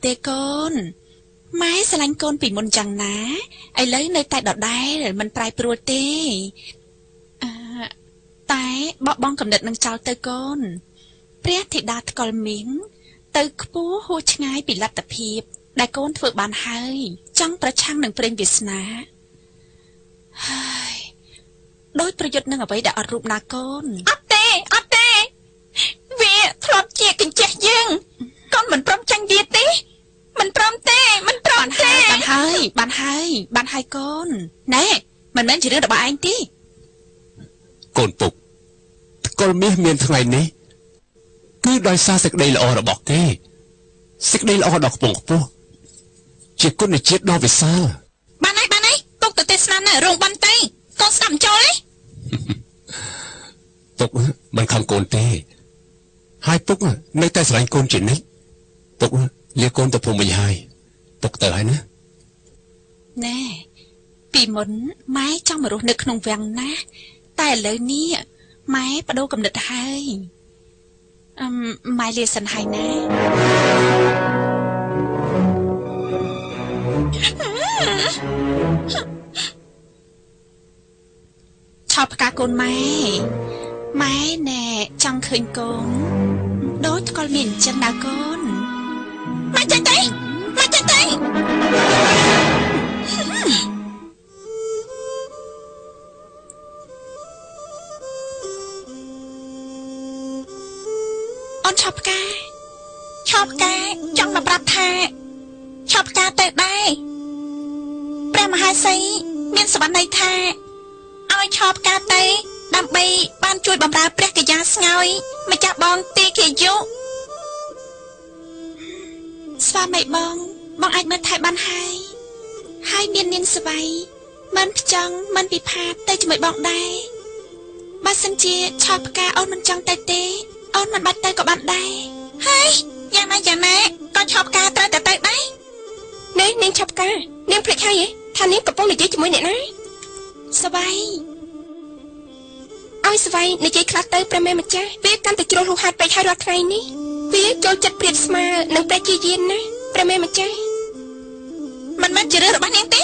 ទេកូនម៉ែស្រឡាញ់កូនពីមុនចឹងណាឥឡូវនៅតែដដែលមិនប្រែប្រួលទេតែបោះបង់កំណត់នឹងចោលទៅកូនព្រះធីតាថ្កុលមីងទៅខ្ពស់ហួសឆ្ងាយពីលទ្ធភាពដែលកូនធ្វើបានហើយចង់ប្រឆាំងនឹងព្រេងវាសនាហើយដោយប្រយុទ្ធនឹងអ្វីដែលអត់រូបណាកូនអត់ទេវាធ្លាប់ជាកញ្ចេះយើងកូនមិនព្រមចាញ់វាទេមិនព្រមទេបានហើយកូនណែមិនមែនជារឿងរបស់ឯងទេកូនពុកថ្កុលមាសមានថ្ងៃនេះគឺដោយសារសេចក្តីល្អរបស់គេសេចក្តីល្អដ៏ខ្ពង់ខ្ពស់ជាគុណជាតិដ៏វិសាលបានហើយពុកទៅទេសនានៅរោងបានទៅកូនស្ដាប់ចូលទេពុកមិនខំកូនទេហើយពុកនៅតែស្រឡាញ់កូនជានិច្ចពុកលាកូនទៅភូមិវិញហើយពុកទៅហើយណាណែពីមុនម៉ែចង់មករស់នៅក្នុងវាំងណាតែឥឡូវនេះម៉ែបដូរកំណត់ហើយម៉ែលាសិនហើយណាឆោតផ្កាកូនម៉ែណែចង់ឃើញកូនដូចថ្កុលមានអញ្ចឹងណាកូនម៉ែចេញទៅអូនឆោតផ្កាចង់មកប្រាប់ថាឆោតផ្កាទៅដែរព្រះមហាសីមានសវណ្ណីថាឲ្យឆោតផ្កាទៅដើម្បីបានជួយបម្រើព្រះកញ្ញាស្ងោយម្ចាស់បងទីគិយុស្វាមីបងអាចមើលថែបានហើយមាននាងស្វ័យមិនខ្ចង់មិនពិផាតទៅជាមួយបងដែរបើសិនជាឆោតផ្កាអូនមិនចង់ទៅទេអូនមិនបាច់ទៅក៏បានដែរហើយយ៉ាងណាក៏ឆោតផ្កាត្រូវតែទៅដែរនាងឆោតផ្កានាងភ្លេចហើយថានាងកំពុងនិយាយជាមួយអ្នកណាស្វ័យឲ្យស្វ័យនិយាយខ្លះទៅព្រះមេម្ចាស់វាកាន់តែជ្រុលហួសហេតុពេកហើយរាល់ថ្ងៃនេះវាចូលចិត្តព្រាតស្មើនឹងព្រះជាយានណាព្រះមេម្ចាស់មិនមែនជារឿងរបស់នាងទេ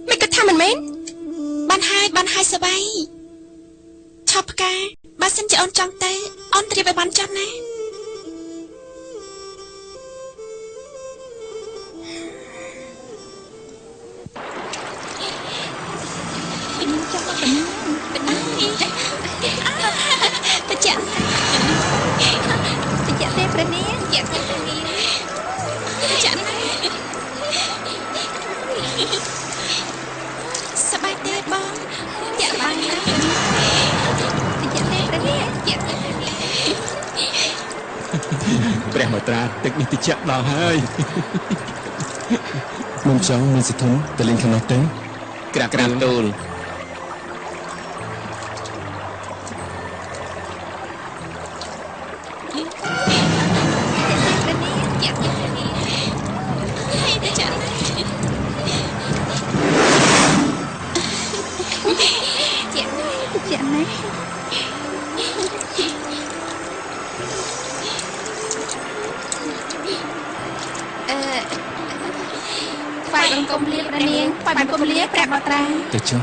មិនគិតថាមិនមែនបានហើយស្វ័យឆោតផ្កាបើសិនជាអូនចង់ទៅអូនត្រៀមឲ្យបានចំណាតិចទេព្រះនាងសប្បាយទេបងចាក់បានណាតិចទេព្រះនាងព្រះមត្រាទឹកនេះតិចដល់ហើយមិនចង់មានសិទ្ធិទៅលេងខាងនោះទេក្រាបទូលបាយបង្គំលាព្រះនាងបាយបង្គំលាព្រះបត្រាទៅចុះ